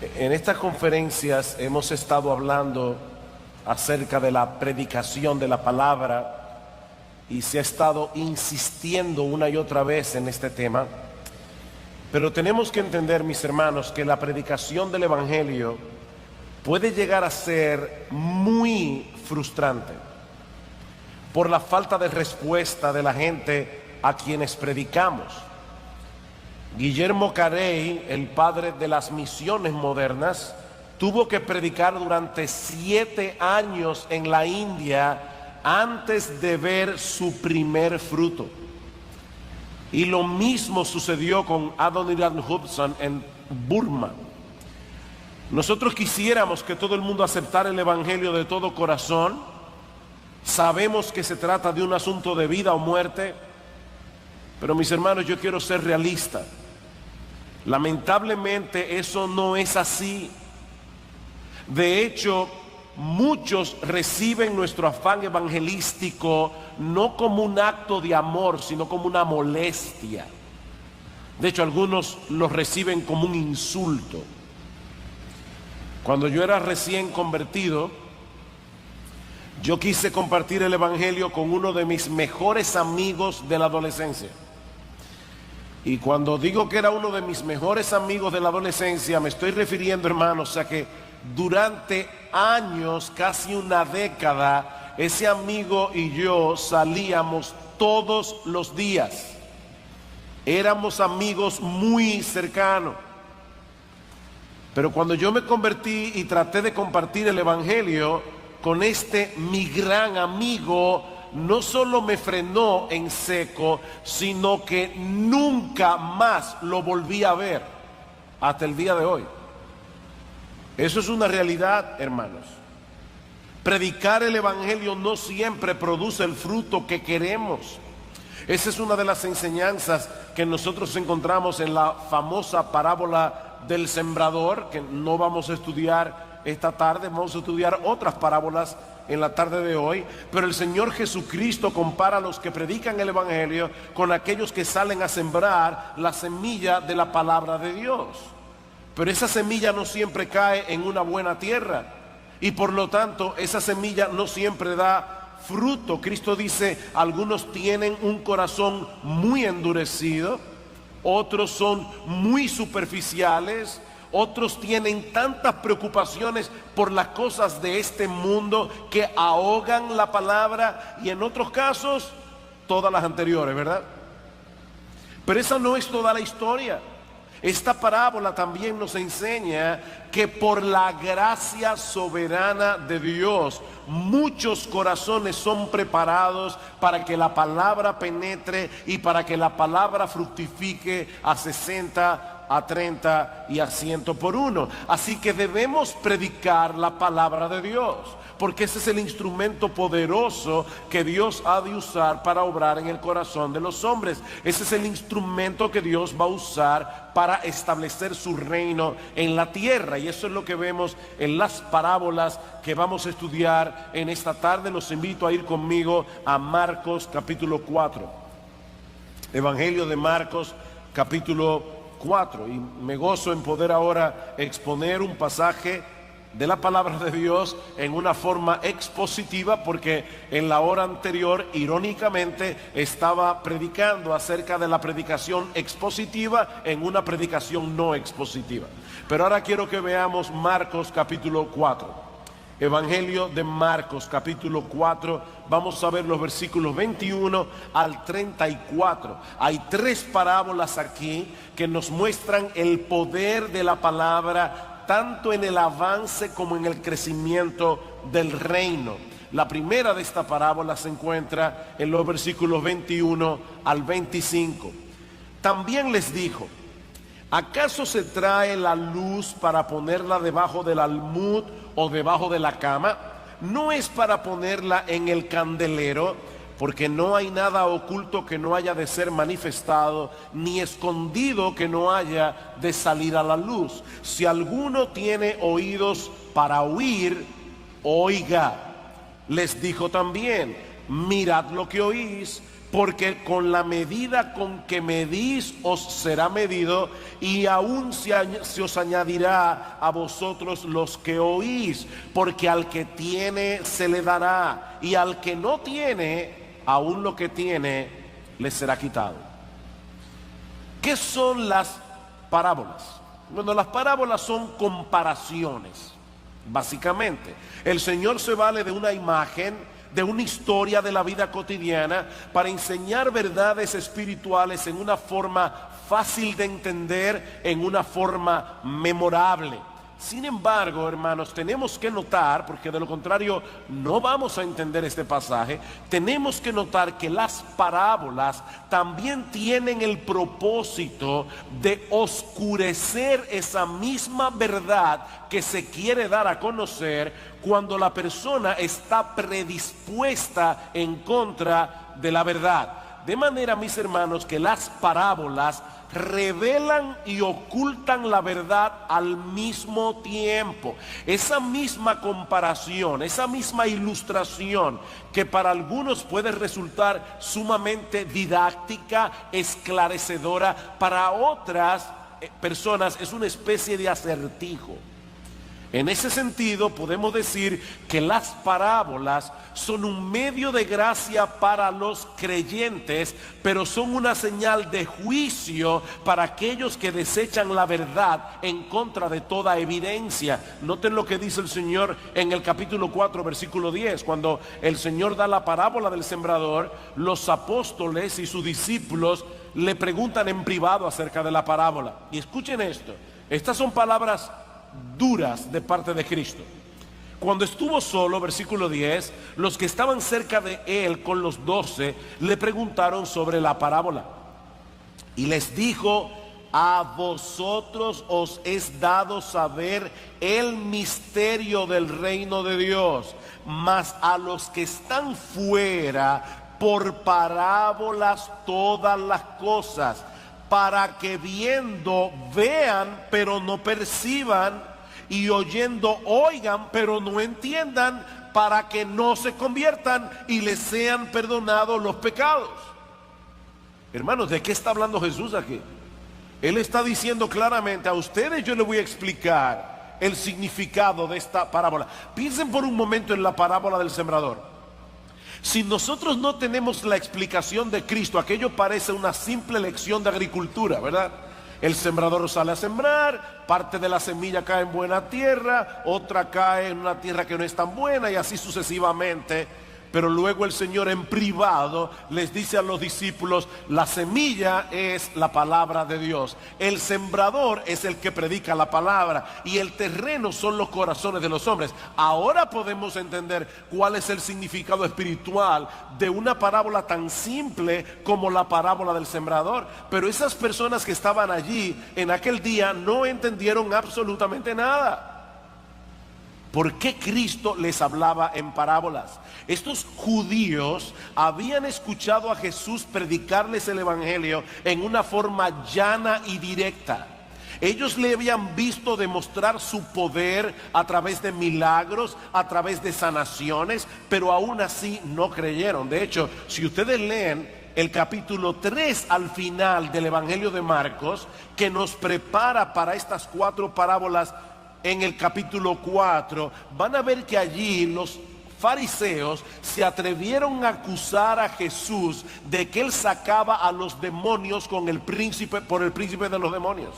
En estas conferencias hemos estado hablando acerca de la predicación de la palabra y se ha estado insistiendo una y otra vez en este tema. Pero tenemos que entender, mis hermanos, que la predicación del Evangelio puede llegar a ser muy frustrante por la falta de respuesta de la gente a quienes predicamos. Guillermo Carey, el padre de las misiones modernas, tuvo que predicar durante 7 años en la India antes de ver su primer fruto. Y lo mismo sucedió con Adoniram Judson en Burma. Nosotros quisiéramos que todo el mundo aceptara el Evangelio de todo corazón. Sabemos que se trata de un asunto de vida o muerte, pero mis hermanos, yo quiero ser realista. Lamentablemente eso no es así. De hecho, muchos reciben nuestro afán evangelístico no como un acto de amor, sino como una molestia. De hecho, algunos lo reciben como un insulto. Cuando yo era recién convertido, yo quise compartir el Evangelio con uno de mis mejores amigos de la adolescencia. Y cuando digo que era uno de mis mejores amigos de la adolescencia, me estoy refiriendo, hermanos, a que durante años, casi una década, ese amigo y yo salíamos todos los días. Éramos amigos muy cercanos. Pero cuando yo me convertí y traté de compartir el Evangelio con este mi gran amigo, no solo me frenó en seco, sino que nunca más lo volví a ver hasta el día de hoy. Eso es una realidad, hermanos. Predicar el Evangelio no siempre produce el fruto que queremos. Esa es una de las enseñanzas que nosotros encontramos en la famosa parábola del sembrador, que no vamos a estudiar esta tarde, vamos a estudiar otras parábolas en la tarde de hoy, pero el Señor Jesucristo compara a los que predican el Evangelio con aquellos que salen a sembrar la semilla de la palabra de Dios. Pero esa semilla no siempre cae en una buena tierra y por lo tanto esa semilla no siempre da fruto. Cristo dice, algunos tienen un corazón muy endurecido, otros son muy superficiales, otros tienen tantas preocupaciones por las cosas de este mundo que ahogan la palabra, y en otros casos todas las anteriores, ¿verdad? Pero esa no es toda la historia. Esta parábola también nos enseña que por la gracia soberana de Dios, muchos corazones son preparados para que la palabra penetre y para que la palabra fructifique a 60, a 30 y a 100 por uno. Así que debemos predicar la palabra de Dios, porque ese es el instrumento poderoso que Dios ha de usar para obrar en el corazón de los hombres. Ese es el instrumento que Dios va a usar para establecer su reino en la tierra. Y eso es lo que vemos en las parábolas que vamos a estudiar en esta tarde. Los invito a ir conmigo a Marcos capítulo 4. Evangelio de Marcos capítulo 4. Y me gozo en poder ahora exponer un pasaje de la palabra de Dios en una forma expositiva, porque en la hora anterior, irónicamente, estaba predicando acerca de la predicación expositiva en una predicación no expositiva. Pero ahora quiero que veamos Marcos capítulo 4. Evangelio de Marcos capítulo 4, vamos a ver los versículos 21 al 34. Hay 3 parábolas aquí que nos muestran el poder de la palabra, tanto en el avance como en el crecimiento del reino. La primera de esta parábola se encuentra en los versículos 21 al 25. También les dijo: ¿acaso se trae la luz para ponerla debajo del almud o debajo de la cama? ¿No es para ponerla en el candelero? Porque no hay nada oculto que no haya de ser manifestado, ni escondido que no haya de salir a la luz. Si alguno tiene oídos para oír, oiga. Les dijo también: mirad lo que oís, porque con la medida con que medís os será medido, y aún se os añadirá a vosotros los que oís, porque al que tiene se le dará, y al que no tiene, aún lo que tiene le será quitado. ¿Qué son las parábolas? Bueno, las parábolas son comparaciones, básicamente. El Señor se vale de una imagen, de una historia de la vida cotidiana, para enseñar verdades espirituales en una forma fácil de entender, en una forma memorable. Sin embargo, hermanos, tenemos que notar, porque de lo contrario no vamos a entender este pasaje, tenemos que notar que las parábolas también tienen el propósito de oscurecer esa misma verdad que se quiere dar a conocer cuando la persona está predispuesta en contra de la verdad. De manera, mis hermanos, que las parábolas revelan y ocultan la verdad al mismo tiempo. Esa misma comparación, esa misma ilustración que para algunos puede resultar sumamente didáctica, esclarecedora, para otras personas es una especie de acertijo. En ese sentido, podemos decir que las parábolas son un medio de gracia para los creyentes, pero son una señal de juicio para aquellos que desechan la verdad en contra de toda evidencia. Noten lo que dice el Señor en el capítulo 4, versículo 10. Cuando el Señor da la parábola del sembrador, los apóstoles y sus discípulos le preguntan en privado acerca de la parábola. Y escuchen esto, estas son palabras duras de parte de Cristo. Cuando estuvo solo, versículo 10, los que estaban cerca de él con los 12 le preguntaron sobre la parábola y les dijo: a vosotros os es dado saber el misterio del reino de Dios, mas a los que están fuera por parábolas todas las cosas, para que viendo vean pero no perciban, y oyendo oigan pero no entiendan, para que no se conviertan y les sean perdonados los pecados. Hermanos, ¿de qué está hablando Jesús aquí? Él está diciendo claramente: a ustedes yo les voy a explicar el significado de esta parábola. Piensen por un momento en la parábola del sembrador. Si nosotros no tenemos la explicación de Cristo, aquello parece una simple lección de agricultura, ¿verdad? El sembrador sale a sembrar, parte de la semilla cae en buena tierra, otra cae en una tierra que no es tan buena, y así sucesivamente. Pero luego el Señor en privado les dice a los discípulos: la semilla es la palabra de Dios, el sembrador es el que predica la palabra, y el terreno son los corazones de los hombres. Ahora podemos entender cuál es el significado espiritual de una parábola tan simple como la parábola del sembrador. Pero esas personas que estaban allí en aquel día no entendieron absolutamente nada. ¿Por qué Cristo les hablaba en parábolas? Estos judíos habían escuchado a Jesús predicarles el evangelio en una forma llana y directa. Ellos le habían visto demostrar su poder a través de milagros, a través de sanaciones, pero aún así no creyeron. De hecho, si ustedes leen el capítulo 3 al final del evangelio de Marcos, que nos prepara para estas 4 parábolas, en el capítulo 4, van a ver que allí los fariseos se atrevieron a acusar a Jesús de que él sacaba a los demonios por el príncipe de los demonios.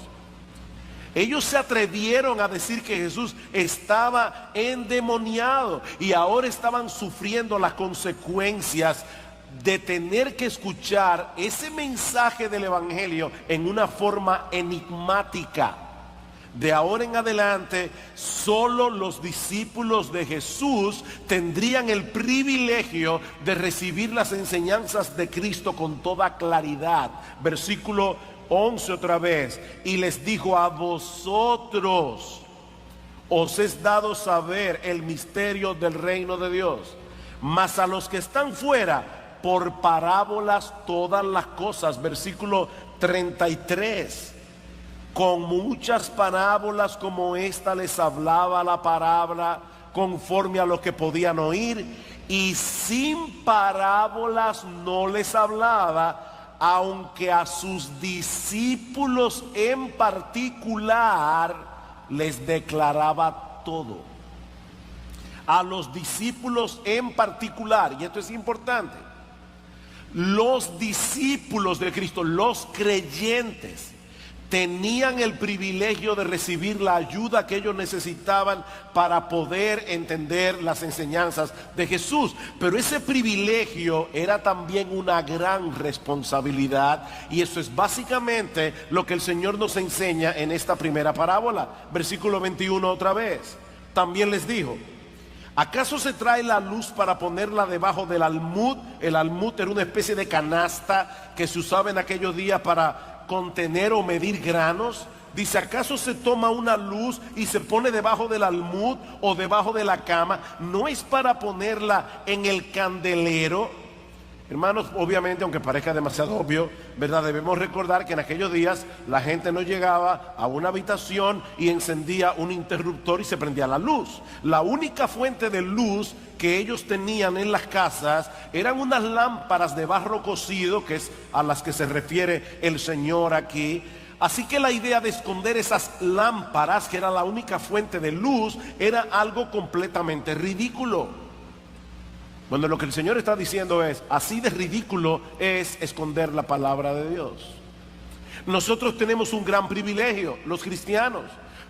Ellos se atrevieron a decir que Jesús estaba endemoniado, y ahora estaban sufriendo las consecuencias de tener que escuchar ese mensaje del evangelio en una forma enigmática. De ahora en adelante, solo los discípulos de Jesús tendrían el privilegio de recibir las enseñanzas de Cristo con toda claridad. Versículo 11 otra vez: y les dijo: a vosotros os es dado saber el misterio del reino de Dios, mas a los que están fuera por parábolas todas las cosas. Versículo 33: con muchas parábolas como esta les hablaba la palabra conforme a lo que podían oír, y sin parábolas no les hablaba, aunque a sus discípulos en particular les declaraba todo. A los discípulos en particular, y esto es importante, los discípulos de Cristo, los creyentes, tenían el privilegio de recibir la ayuda que ellos necesitaban para poder entender las enseñanzas de Jesús. Pero ese privilegio era también una gran responsabilidad, y eso es básicamente lo que el Señor nos enseña en esta primera parábola. Versículo 21 otra vez. También les dijo: ¿acaso se trae la luz para ponerla debajo del almud? El almud era una especie de canasta que se usaba en aquellos días para contener o medir granos. Dice: ¿acaso se toma una luz y se pone debajo del almud o debajo de la cama? ¿No es para ponerla en el candelero? Hermanos, obviamente, aunque parezca demasiado obvio, ¿verdad?, debemos recordar que en aquellos días la gente no llegaba a una habitación y encendía un interruptor y se prendía la luz. La única fuente de luz que ellos tenían en las casas eran unas lámparas de barro cocido, que es a las que se refiere el Señor aquí. Así que la idea de esconder esas lámparas, que era la única fuente de luz, era algo completamente ridículo. Cuando lo que el Señor está diciendo es: así de ridículo es esconder la palabra de Dios. Nosotros tenemos un gran privilegio, los cristianos,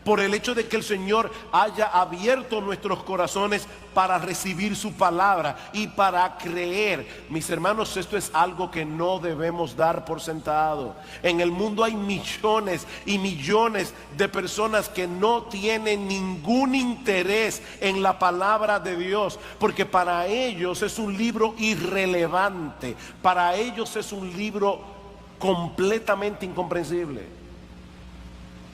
por el hecho de que el Señor haya abierto nuestros corazones para recibir su palabra y para creer. Mis hermanos, esto es algo que no debemos dar por sentado. En el mundo hay millones y millones de personas que no tienen ningún interés en la palabra de Dios, porque para ellos es un libro irrelevante, para ellos es un libro completamente incomprensible.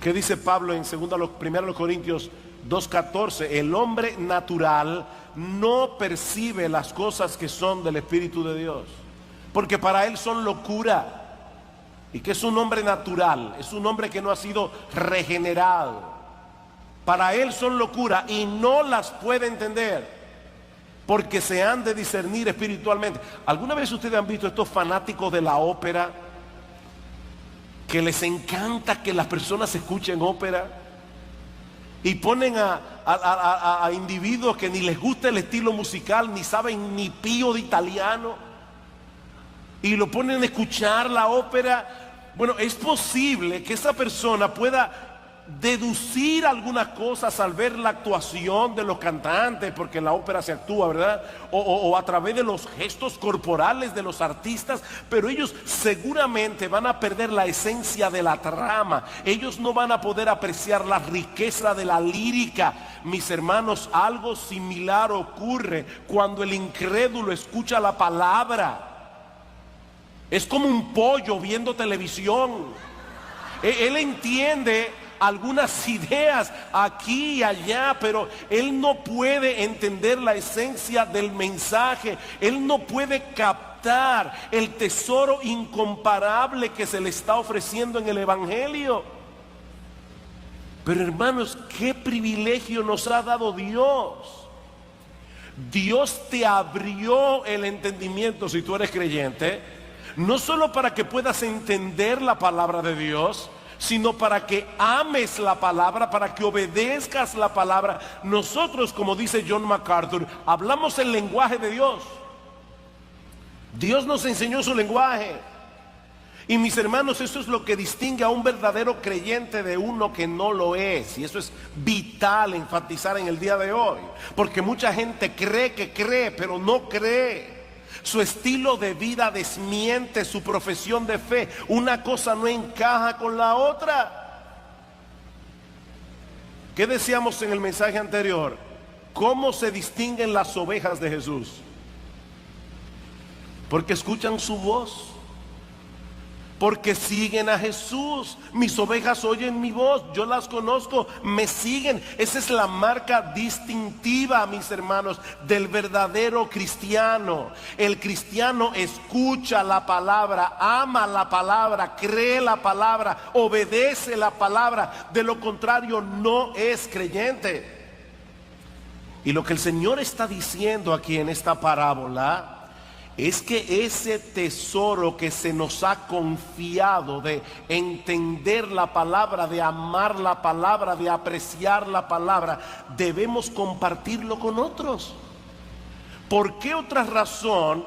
¿Qué dice Pablo en 1 Corintios 2:14? El hombre natural no percibe las cosas que son del Espíritu de Dios, porque para él son locura. ¿Y qué es un hombre natural? Es un hombre que no ha sido regenerado. Para él son locura y no las puede entender, porque se han de discernir espiritualmente. ¿Alguna vez ustedes han visto estos fanáticos de la ópera, que les encanta que las personas escuchen ópera, y ponen a individuos que ni les gusta el estilo musical, ni saben ni pío de italiano, y lo ponen a escuchar la ópera? Bueno, es posible que esa persona pueda deducir algunas cosas al ver la actuación de los cantantes, porque en la ópera se actúa, ¿verdad? O a través de los gestos corporales de los artistas, pero ellos seguramente van a perder la esencia de la trama. Ellos no van a poder apreciar la riqueza de la lírica. Mis hermanos, algo similar ocurre cuando el incrédulo escucha la palabra. Es como un pollo viendo televisión. Él entiende algunas ideas aquí y allá, pero él no puede entender la esencia del mensaje. Él no puede captar el tesoro incomparable que se le está ofreciendo en el Evangelio. Pero hermanos, qué privilegio nos ha dado Dios. Dios te abrió el entendimiento, si tú eres creyente, no solo para que puedas entender la palabra de Dios, sino para que ames la palabra, para que obedezcas la palabra. Nosotros, como dice John MacArthur, hablamos el lenguaje de Dios. Dios nos enseñó su lenguaje. Y mis hermanos, eso es lo que distingue a un verdadero creyente de uno que no lo es. Y eso es vital enfatizar en el día de hoy, porque mucha gente cree que cree, pero no cree. Su estilo de vida desmiente su profesión de fe. Una cosa no encaja con la otra. ¿Qué decíamos en el mensaje anterior? ¿Cómo se distinguen las ovejas de Jesús? Porque escuchan su voz, porque siguen a Jesús. Mis ovejas oyen mi voz, yo las conozco, me siguen. Esa es la marca distintiva, mis hermanos, del verdadero cristiano. El cristiano escucha la palabra, ama la palabra, cree la palabra, obedece la palabra. De lo contrario, no es creyente. Y lo que el Señor está diciendo aquí en esta parábola es que ese tesoro que se nos ha confiado de entender la palabra, de amar la palabra, de apreciar la palabra, debemos compartirlo con otros. ¿Por qué otra razón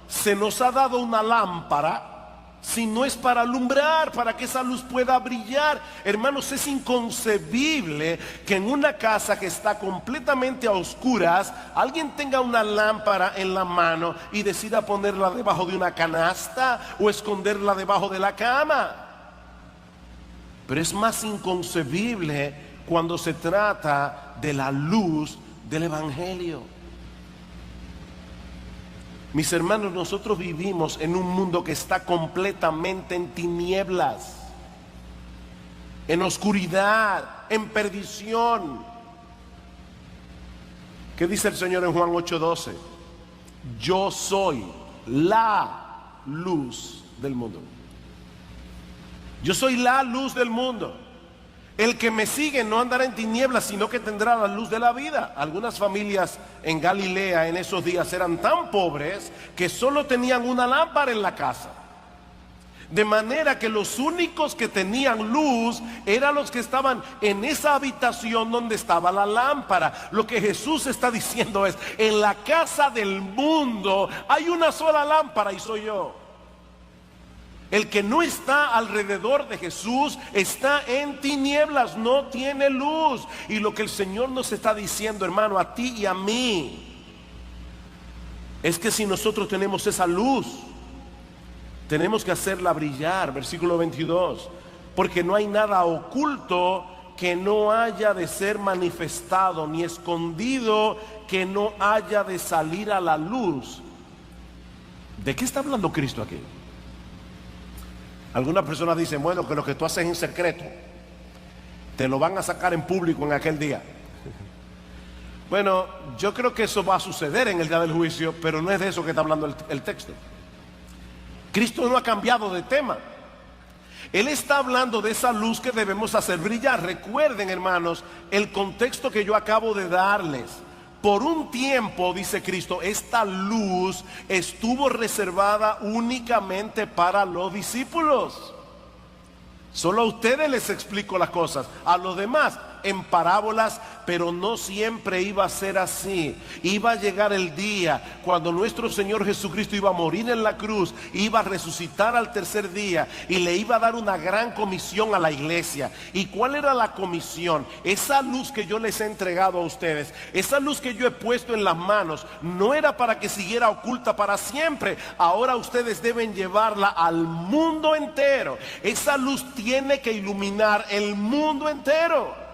se nos ha dado una lámpara si no es para alumbrar, para que esa luz pueda brillar? Hermanos, es inconcebible que en una casa que está completamente a oscuras alguien tenga una lámpara en la mano y decida ponerla debajo de una canasta o esconderla debajo de la cama. Pero es más inconcebible cuando se trata de la luz del Evangelio. Mis hermanos, nosotros vivimos en un mundo que está completamente en tinieblas, en oscuridad, en perdición. ¿Qué dice el Señor en Juan 8:12? Yo soy la luz del mundo. Yo soy la luz del mundo. El que me sigue no andará en tinieblas, sino que tendrá la luz de la vida. Algunas familias en Galilea en esos días eran tan pobres que solo tenían una lámpara en la casa. De manera que los únicos que tenían luz eran los que estaban en esa habitación donde estaba la lámpara. Lo que Jesús está diciendo es: en la casa del mundo hay una sola lámpara y soy yo. El que no está alrededor de Jesús está en tinieblas, no tiene luz. Y lo que el Señor nos está diciendo, hermano, a ti y a mí, es que si nosotros tenemos esa luz, tenemos que hacerla brillar. Versículo 22. Porque no hay nada oculto que no haya de ser manifestado, ni escondido que no haya de salir a la luz. ¿De qué está hablando Cristo aquí? Algunas personas dicen, bueno, que lo que tú haces en secreto te lo van a sacar en público en aquel día. Bueno, yo creo que eso va a suceder en el día del juicio, pero no es de eso que está hablando el texto. Cristo no ha cambiado de tema. Él está hablando de esa luz que debemos hacer brillar. Recuerden, hermanos, el contexto que yo acabo de darles. Por un tiempo, dice Cristo, esta luz estuvo reservada únicamente para los discípulos. Solo a ustedes les explico las cosas, a los demás en parábolas, pero no siempre iba a ser así. Iba a llegar el día cuando nuestro Señor Jesucristo iba a morir en la cruz, iba a resucitar al tercer día y le iba a dar una gran comisión a la iglesia. ¿Y cuál era la comisión? Esa luz que yo les he entregado a ustedes, esa luz que yo he puesto en las manos, no era para que siguiera oculta para siempre. Ahora ustedes deben llevarla al mundo entero. Esa luz tiene que iluminar el mundo entero.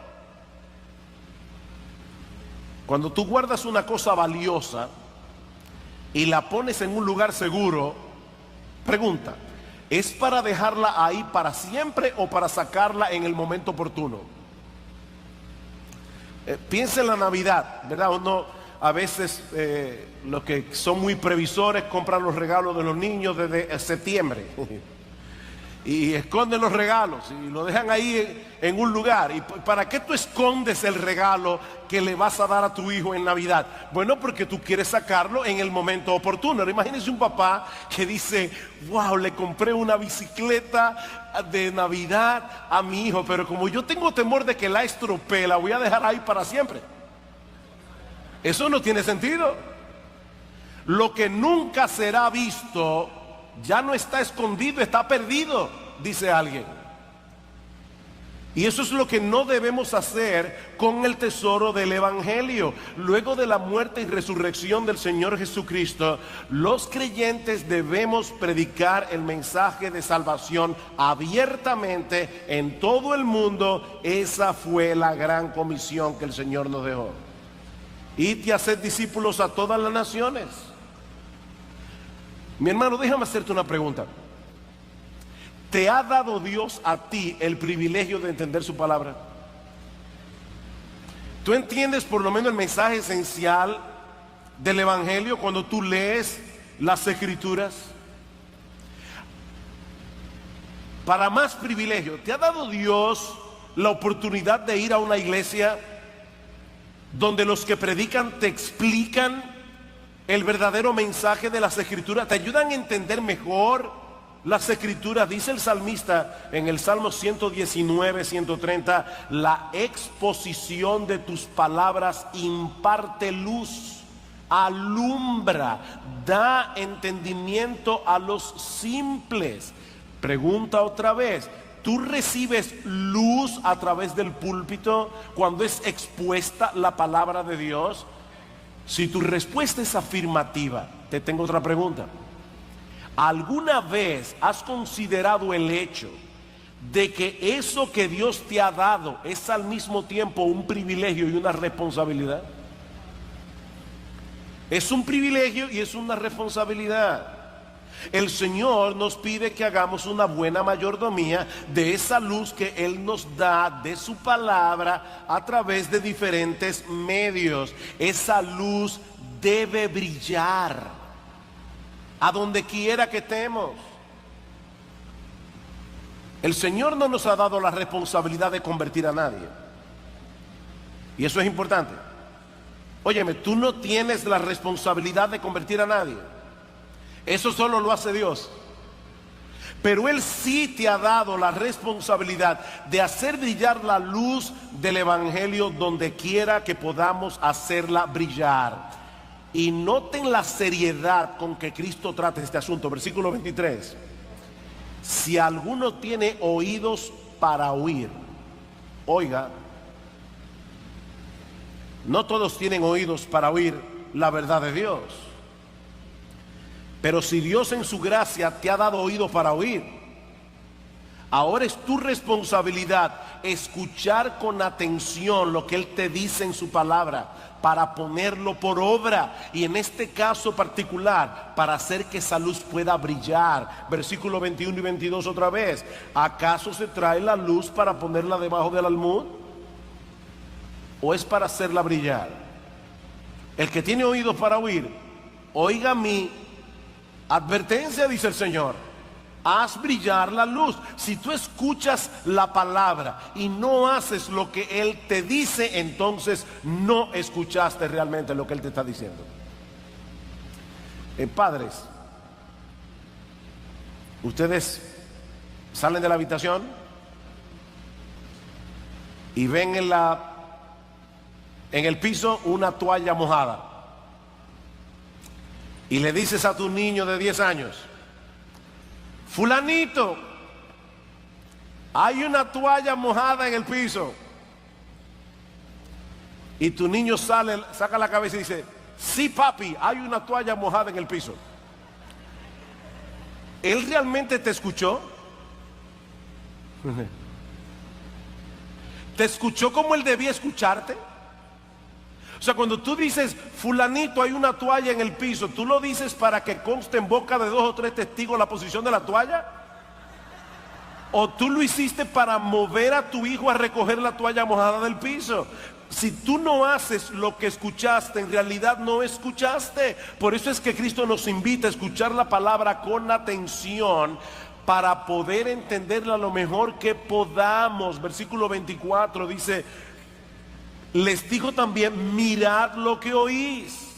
Cuando tú guardas una cosa valiosa y la pones en un lugar seguro, pregunta, ¿es para dejarla ahí para siempre o para sacarla en el momento oportuno? Piensa en la Navidad, ¿verdad? Uno a veces, los que son muy previsores, compran los regalos de los niños desde septiembre. Y esconden los regalos y lo dejan ahí en un lugar. ¿Y para qué tú escondes el regalo que le vas a dar a tu hijo en Navidad? Bueno, porque tú quieres sacarlo en el momento oportuno. Ahora, imagínense un papá que dice, wow, le compré una bicicleta de Navidad a mi hijo, pero como yo tengo temor de que la estropee, la voy a dejar ahí para siempre. Eso no tiene sentido. Lo que nunca será visto ya no está escondido, está perdido, dice alguien. Y eso es lo que no debemos hacer con el tesoro del Evangelio. Luego de la muerte y resurrección del Señor Jesucristo, los creyentes debemos predicar el mensaje de salvación abiertamente en todo el mundo. Esa fue la gran comisión que el Señor nos dejó. Id y haced discípulos a todas las naciones. Mi hermano, déjame hacerte una pregunta. ¿Te ha dado Dios a ti el privilegio de entender su palabra? ¿Tú entiendes por lo menos el mensaje esencial del Evangelio cuando tú lees las Escrituras? Para más privilegio, ¿te ha dado Dios la oportunidad de ir a una iglesia? donde los que predican te explican el verdadero mensaje de las Escrituras, te ayudan a entender mejor las Escrituras. Dice el salmista en el Salmo 119, 130, la exposición de tus palabras imparte luz, alumbra, da entendimiento a los simples. Pregunta otra vez, ¿tú recibes luz a través del púlpito cuando es expuesta la palabra de Dios? Si tu respuesta es afirmativa, te tengo otra pregunta. ¿Alguna vez has considerado el hecho de que eso que Dios te ha dado es al mismo tiempo un privilegio y una responsabilidad? Es un privilegio y es una responsabilidad. El Señor nos pide que hagamos una buena mayordomía de esa luz que Él nos da, de su palabra, a través de diferentes medios. Esa luz debe brillar a donde quiera que estemos. El Señor no nos ha dado la responsabilidad de convertir a nadie. Y eso es importante. Óyeme, tú no tienes la responsabilidad de convertir a nadie. Eso solo lo hace Dios. Pero Él sí te ha dado la responsabilidad de hacer brillar la luz del Evangelio donde quiera que podamos hacerla brillar. Y noten la seriedad con que Cristo trata este asunto. Versículo 23. Si alguno tiene oídos para oír, oiga. No todos tienen oídos para oír la verdad de Dios. Pero si Dios en su gracia te ha dado oído para oír, ahora es tu responsabilidad escuchar con atención lo que Él te dice en su palabra para ponerlo por obra, y en este caso particular para hacer que esa luz pueda brillar. Versículo 21 y 22 otra vez. ¿Acaso se trae la luz para ponerla debajo del almud? ¿O es para hacerla brillar? El que tiene oídos para oír, oiga mi advertencia, dice el Señor. Haz brillar la luz. Si tú escuchas la palabra y no haces lo que Él te dice, entonces no escuchaste realmente lo que Él te está diciendo. Padres, ustedes salen de la habitación y ven en el piso una toalla mojada. Y le dices a tu niño de 10 años, fulanito, hay una toalla mojada en el piso. Y tu niño saca la cabeza y dice, sí papi, hay una toalla mojada en el piso. ¿Él realmente te escuchó? ¿Te escuchó como él debía escucharte? O sea, cuando tú dices, fulanito, hay una toalla en el piso, ¿tú lo dices para que conste en boca de 2 o 3 testigos la posición de la toalla? ¿O tú lo hiciste para mover a tu hijo a recoger la toalla mojada del piso? Si tú no haces lo que escuchaste, en realidad no escuchaste. Por eso es que Cristo nos invita a escuchar la palabra con atención para poder entenderla lo mejor que podamos. Versículo 24 dice, les dijo también, mirad lo que oís,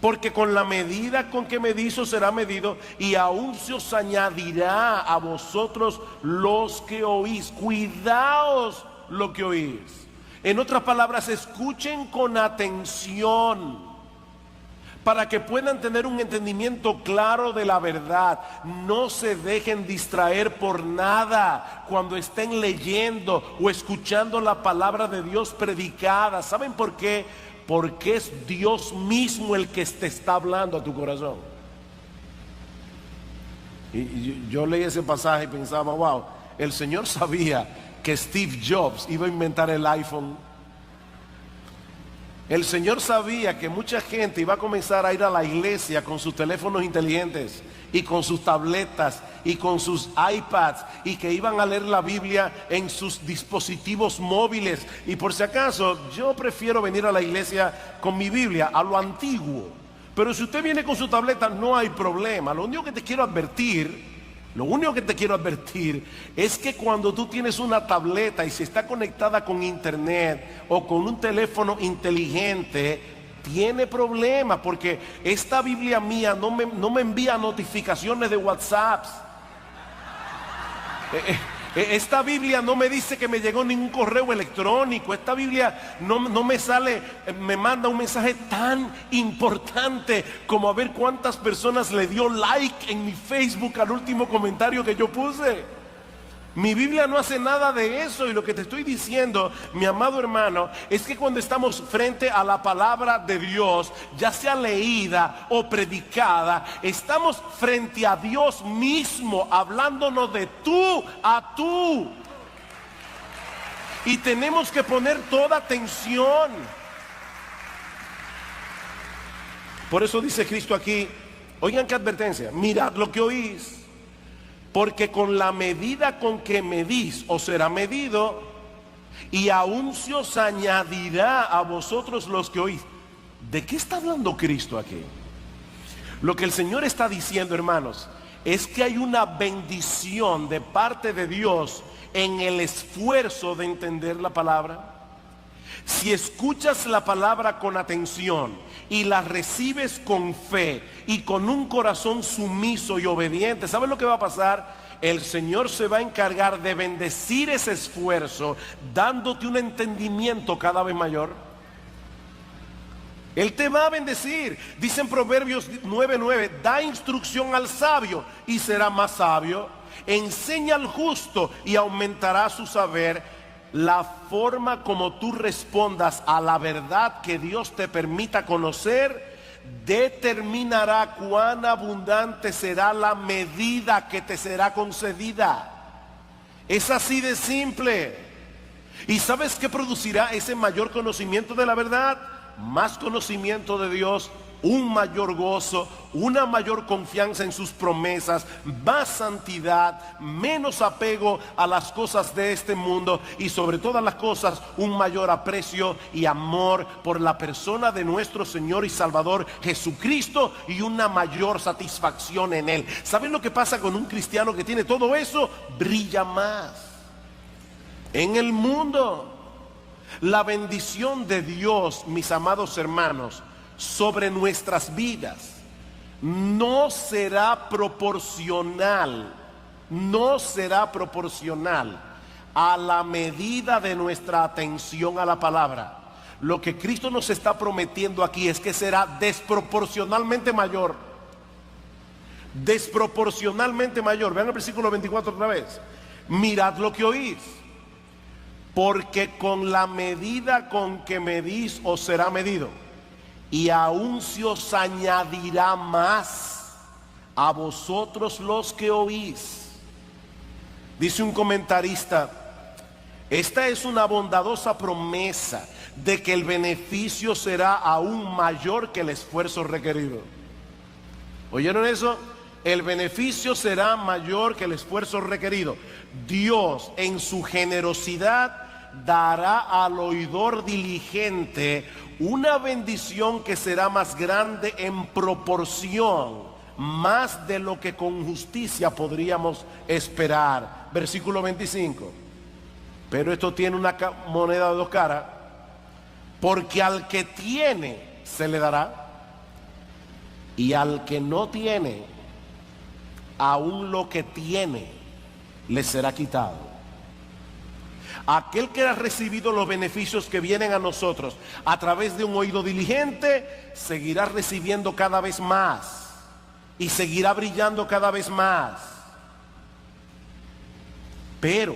porque con la medida con que medís os será medido, y aún se os añadirá a vosotros los que oís. Cuidaos lo que oís. En otras palabras, escuchen con atención para que puedan tener un entendimiento claro de la verdad. No se dejen distraer por nada cuando estén leyendo o escuchando la palabra de Dios predicada. ¿Saben por qué? Porque es Dios mismo el que te está hablando a tu corazón. Y yo leí ese pasaje y pensaba, wow, el Señor sabía que Steve Jobs iba a inventar el iPhone. El Señor sabía que mucha gente iba a comenzar a ir a la iglesia con sus teléfonos inteligentes y con sus tabletas y con sus iPads, y que iban a leer la Biblia en sus dispositivos móviles. Y por si acaso, yo prefiero venir a la iglesia con mi Biblia a lo antiguo. Pero si usted viene con su tableta, no hay problema. Lo único que te quiero advertir Lo único que te quiero advertir es que cuando tú tienes una tableta y si está conectada con internet o con un teléfono inteligente, tiene problemas, porque esta Biblia mía no me envía notificaciones de WhatsApp. Esta Biblia no me dice que me llegó ningún correo electrónico. Esta Biblia no me sale, me manda un mensaje tan importante como a ver cuántas personas le dio like en mi Facebook al último comentario que yo puse. Mi Biblia no hace nada de eso, y lo que te estoy diciendo, mi amado hermano, es que cuando estamos frente a la palabra de Dios, ya sea leída o predicada, estamos frente a Dios mismo, hablándonos de tú a tú. Y tenemos que poner toda atención. Por eso dice Cristo aquí, oigan qué advertencia, mirad lo que oís. Porque con la medida con que medís os será medido, y aún se os añadirá a vosotros los que oís. ¿De qué está hablando Cristo aquí? Lo que el Señor está diciendo, hermanos, es que hay una bendición de parte de Dios en el esfuerzo de entender la palabra. Si escuchas la palabra con atención y la recibes con fe y con un corazón sumiso y obediente, ¿sabes lo que va a pasar? El Señor se va a encargar de bendecir ese esfuerzo, dándote un entendimiento cada vez mayor. Él te va a bendecir. Dice en Proverbios 9:9, da instrucción al sabio y será más sabio. Enseña al justo y aumentará su saber. La forma como tú respondas a la verdad que Dios te permita conocer determinará cuán abundante será la medida que te será concedida. Es así de simple. ¿Y sabes qué producirá ese mayor conocimiento de la verdad? Más conocimiento de Dios, un mayor gozo, una mayor confianza en sus promesas, más santidad, menos apego a las cosas de este mundo y sobre todas las cosas un mayor aprecio y amor por la persona de nuestro Señor y Salvador Jesucristo y una mayor satisfacción en Él. ¿Saben lo que pasa con un cristiano que tiene todo eso? Brilla más en el mundo. La bendición de Dios, mis amados hermanos, sobre nuestras vidas no será proporcional a la medida de nuestra atención a la palabra. Lo que Cristo nos está prometiendo aquí es que será desproporcionalmente mayor. Desproporcionalmente mayor. Vean el versículo 24 otra vez. Mirad lo que oís, porque con la medida con que medís os será medido, y aún se os añadirá más a vosotros los que oís. Dice un comentarista, esta es una bondadosa promesa de que el beneficio será aún mayor que el esfuerzo requerido. ¿Oyeron eso? El beneficio será mayor que el esfuerzo requerido. Dios en su generosidad dará al oidor diligente una bendición que será más grande en proporción, más de lo que con justicia podríamos esperar. Versículo 25. Pero esto tiene una moneda de dos caras, porque al que tiene se le dará, y al que no tiene, aún lo que tiene le será quitado. Aquel que ha recibido los beneficios que vienen a nosotros a través de un oído diligente, seguirá recibiendo cada vez más y seguirá brillando cada vez más. Pero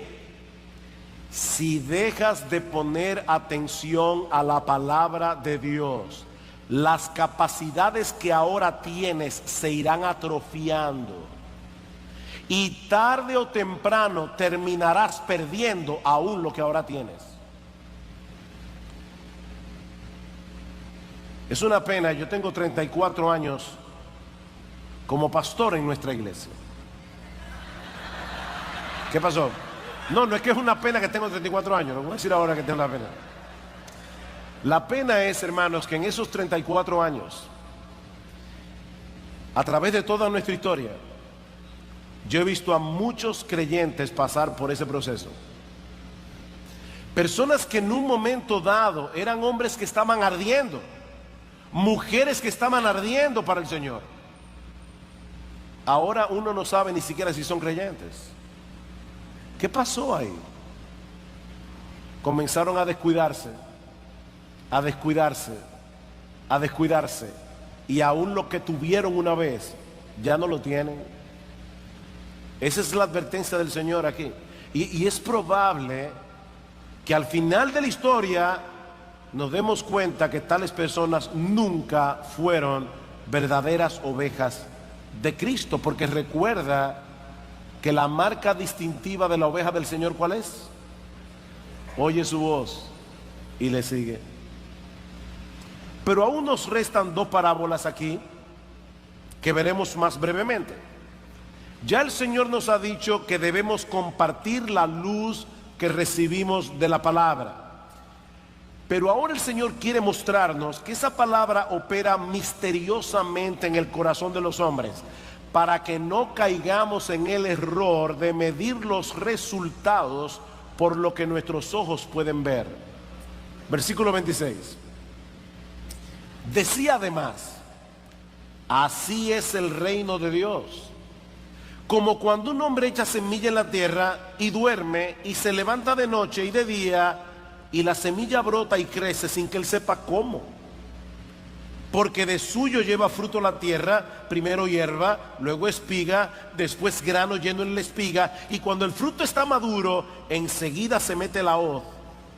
si dejas de poner atención a la palabra de Dios, las capacidades que ahora tienes se irán atrofiando. Y tarde o temprano terminarás perdiendo aún lo que ahora tienes. Es una pena, yo tengo 34 años como pastor en nuestra iglesia. ¿Qué pasó? No es que es una pena que tengo 34 años, lo voy a decir ahora que tengo una pena. La pena es, hermanos, que en esos 34 años, a través de toda nuestra historia, Yo he visto a muchos creyentes pasar por ese proceso. Personas que en un momento dado eran hombres que estaban ardiendo, mujeres que estaban ardiendo para el Señor. Ahora uno no sabe ni siquiera si son creyentes. ¿Qué pasó ahí? Comenzaron a descuidarse, a descuidarse, a descuidarse, y aún lo que tuvieron una vez ya no lo tienen. Esa es la advertencia del Señor aquí. Y es probable que al final de la historia nos demos cuenta que tales personas nunca fueron verdaderas ovejas de Cristo, porque recuerda que la marca distintiva de la oveja del Señor, ¿cuál es? Oye su voz y le sigue. Pero aún nos restan dos parábolas aquí que veremos más brevemente. Ya el Señor nos ha dicho que debemos compartir la luz que recibimos de la palabra. Pero ahora el Señor quiere mostrarnos que esa palabra opera misteriosamente en el corazón de los hombres, para que no caigamos en el error de medir los resultados por lo que nuestros ojos pueden ver. Versículo 26. Decía además: así es el reino de Dios, como cuando un hombre echa semilla en la tierra y duerme y se levanta de noche y de día, y la semilla brota y crece sin que él sepa cómo. Porque de suyo lleva fruto la tierra, primero hierba, luego espiga, después grano lleno en la espiga, y cuando el fruto está maduro, enseguida se mete la hoz,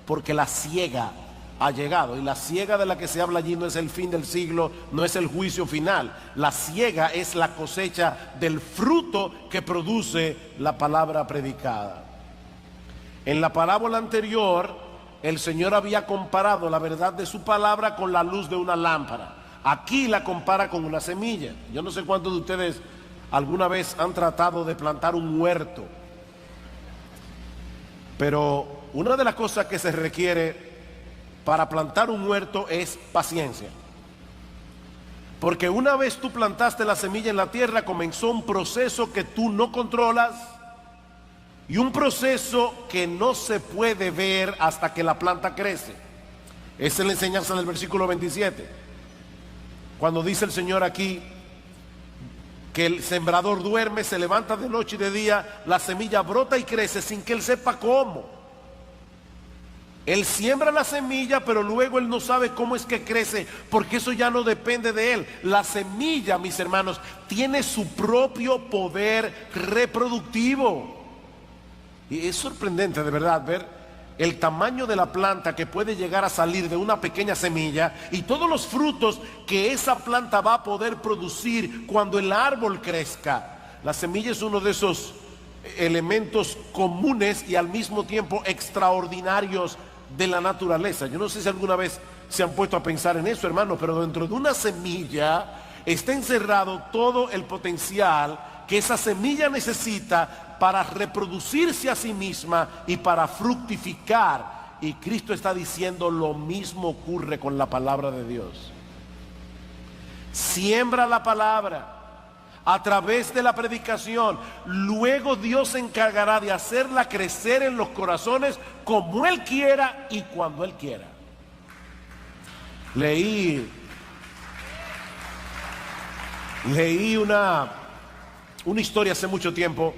porque la siega ha llegado. Y la siega de la que se habla allí no es el fin del siglo, no es el juicio final. La siega es la cosecha del fruto que produce la palabra predicada. En la parábola anterior, el Señor había comparado la verdad de su palabra con la luz de una lámpara. Aquí la compara con una semilla. Yo no sé cuántos de ustedes alguna vez han tratado de plantar un huerto, pero una de las cosas que se requiere para plantar un huerto es paciencia. Porque una vez tú plantaste la semilla en la tierra, comenzó un proceso que tú no controlas, y un proceso que no se puede ver hasta que la planta crece. Esa es la enseñanza del versículo 27. Cuando dice el Señor aquí que el sembrador duerme, se levanta de noche y de día, la semilla brota y crece sin que él sepa cómo. Él siembra la semilla, pero luego él no sabe cómo es que crece, porque eso ya no depende de él. La semilla, mis hermanos, tiene su propio poder reproductivo. Y es sorprendente de verdad ver el tamaño de la planta que puede llegar a salir de una pequeña semilla, y todos los frutos que esa planta va a poder producir cuando el árbol crezca. La semilla es uno de esos elementos comunes y al mismo tiempo extraordinarios de la naturaleza. Yo no sé si alguna vez se han puesto a pensar en eso, hermano, pero dentro de una semilla está encerrado todo el potencial que esa semilla necesita para reproducirse a sí misma y para fructificar. Y Cristo está diciendo lo mismo ocurre con la palabra de Dios. Siembra la palabra a través de la predicación, luego Dios se encargará de hacerla crecer en los corazones como Él quiera y cuando Él quiera. Leí una historia hace mucho tiempo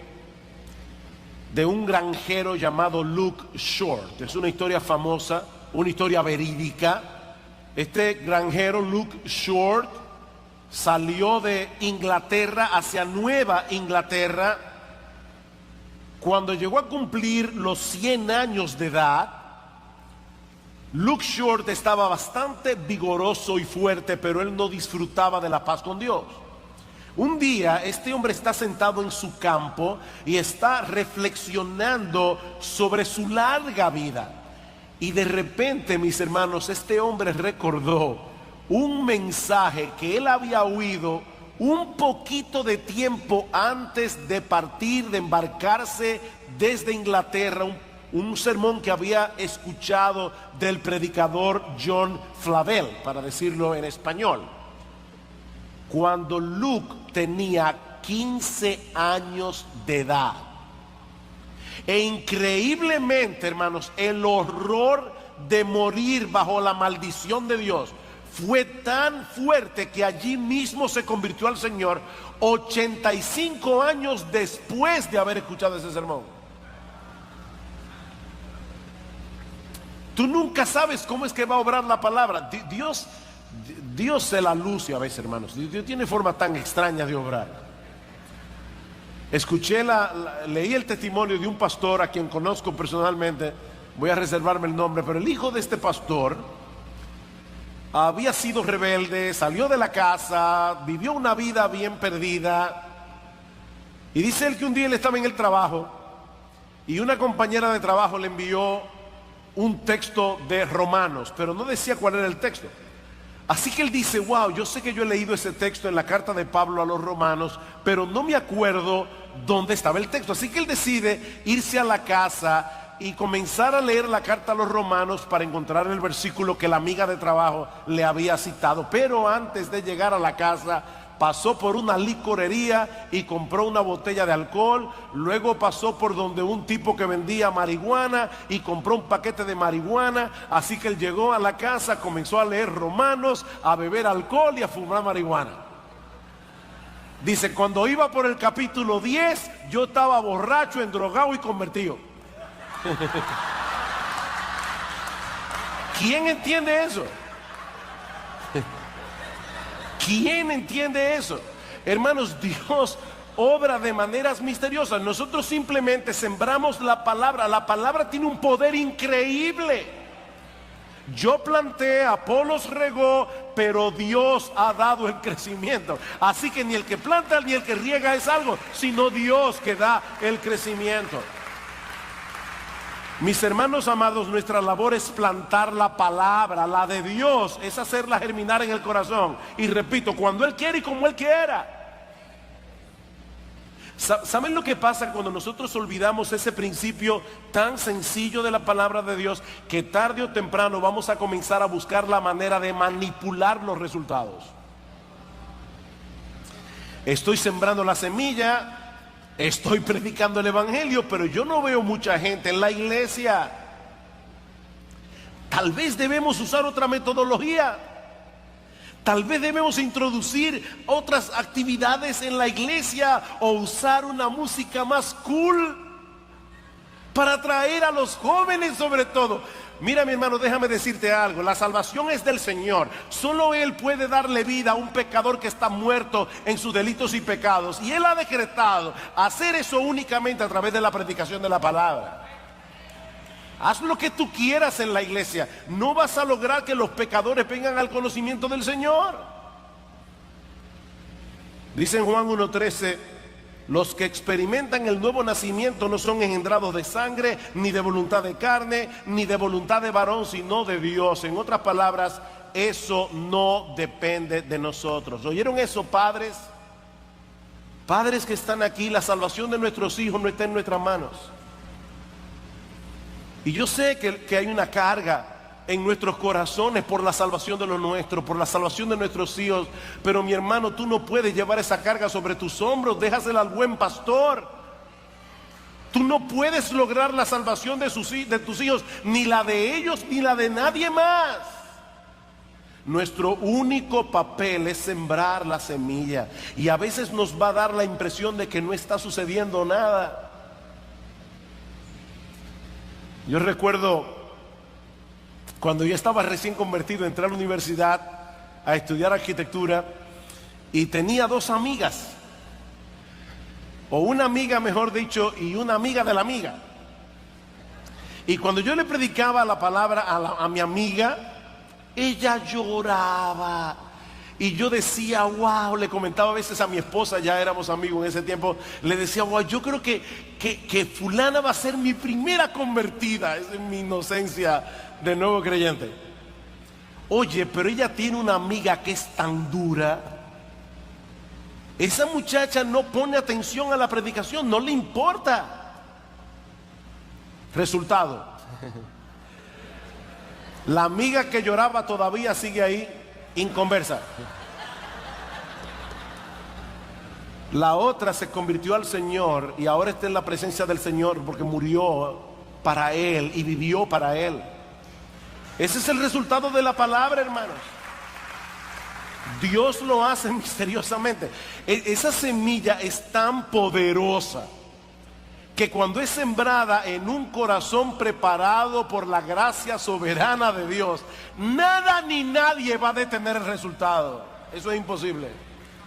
de un granjero llamado Luke Short. Es una historia famosa, una historia verídica. Este granjero Luke Short salió de Inglaterra hacia Nueva Inglaterra. Cuando llegó a cumplir los 100 años de edad, Luke Short estaba bastante vigoroso y fuerte, pero él no disfrutaba de la paz con Dios. Un día este hombre está sentado en su campo y está reflexionando sobre su larga vida. Y de repente, mis hermanos, este hombre recordó un mensaje que él había oído un poquito de tiempo antes de partir, de embarcarse desde Inglaterra, un sermón que había escuchado del predicador John Flavel, para decirlo en español. Cuando Luke tenía 15 años de edad. E increíblemente, hermanos, el horror de morir bajo la maldición de Dios fue tan fuerte que allí mismo se convirtió al Señor 85 años después de haber escuchado ese sermón. Tú nunca sabes cómo es que va a obrar la palabra. Dios se la luce a veces, hermanos. Dios tiene forma tan extraña de obrar. Leí el testimonio de un pastor a quien conozco personalmente. Voy a reservarme el nombre, pero el hijo de este pastor había sido rebelde, salió de la casa, vivió una vida bien perdida. Y dice él que un día él estaba en el trabajo y una compañera de trabajo le envió un texto de Romanos, pero no decía cuál era el texto. Así que él dice, wow, yo sé que yo he leído ese texto en la carta de Pablo a los romanos, pero no me acuerdo dónde estaba el texto. Así que él decide irse a la casa y comenzar a leer la carta a los romanos para encontrar el versículo que la amiga de trabajo le había citado. Pero antes de llegar a la casa, pasó por una licorería y compró una botella de alcohol. Luego pasó por donde un tipo que vendía marihuana y compró un paquete de marihuana. Así que él llegó a la casa, comenzó a leer Romanos, a beber alcohol y a fumar marihuana. Dice, cuando iba por el capítulo 10, yo estaba borracho, endrogado y convertido. ¿Quién entiende eso? ¿Quién entiende eso? Hermanos, Dios obra de maneras misteriosas. Nosotros simplemente sembramos la palabra. La palabra tiene un poder increíble. Yo planté, Apolos regó, pero Dios ha dado el crecimiento. Así que ni el que planta ni el que riega es algo, sino Dios que da el crecimiento. Mis hermanos amados, nuestra labor es plantar la palabra, la de Dios, es hacerla germinar en el corazón. Y repito, cuando Él quiere y como Él quiera. ¿Saben lo que pasa cuando nosotros olvidamos ese principio tan sencillo de la palabra de Dios? Que tarde o temprano vamos a comenzar a buscar la manera de manipular los resultados. Estoy sembrando la semilla, estoy predicando el evangelio, pero yo no veo mucha gente en la iglesia. Tal vez debemos usar otra metodología. Tal vez debemos introducir otras actividades en la iglesia o usar una música más cool para atraer a los jóvenes sobre todo. Mira, mi hermano, déjame decirte algo. La salvación es del Señor. Solo Él puede darle vida a un pecador que está muerto en sus delitos y pecados. Y Él ha decretado hacer eso únicamente a través de la predicación de la palabra. Haz lo que tú quieras en la iglesia. No vas a lograr que los pecadores vengan al conocimiento del Señor. Dice en Juan 1:13, los que experimentan el nuevo nacimiento no son engendrados de sangre, ni de voluntad de carne, ni de voluntad de varón, sino de Dios. En otras palabras, eso no depende de nosotros. ¿Oyeron eso, padres? Padres que están aquí, la salvación de nuestros hijos no está en nuestras manos. Y yo sé que hay una carga en nuestros corazones por la salvación de los nuestros, por la salvación de nuestros hijos. Pero mi hermano, tú no puedes llevar esa carga sobre tus hombros. Déjasela al buen pastor. Tú no puedes lograr la salvación de tus hijos, ni la de ellos, ni la de nadie más. Nuestro único papel es sembrar la semilla. Y a veces nos va a dar la impresión de que no está sucediendo nada. Yo recuerdo cuando yo estaba recién convertido, entré a la universidad a estudiar arquitectura y tenía dos amigas, o una amiga mejor dicho, y una amiga de la amiga. Y cuando yo le predicaba la palabra a mi amiga, ella lloraba. Y yo decía, wow, le comentaba a veces a mi esposa, ya éramos amigos en ese tiempo, le decía, wow, yo creo que fulana va a ser mi primera convertida. Esa es mi inocencia de nuevo creyente. Oye, pero ella tiene una amiga que es tan dura. Esa muchacha no pone atención a la predicación, no le importa. Resultado, la amiga que lloraba todavía sigue ahí, inconversa. La otra se convirtió al Señor y ahora está en la presencia del Señor porque murió para Él y vivió para Él. Ese es el resultado de la palabra, hermanos. Dios lo hace misteriosamente. Esa semilla es tan poderosa que cuando es sembrada en un corazón preparado por la gracia soberana de Dios, nada ni nadie va a detener el resultado. Eso es imposible.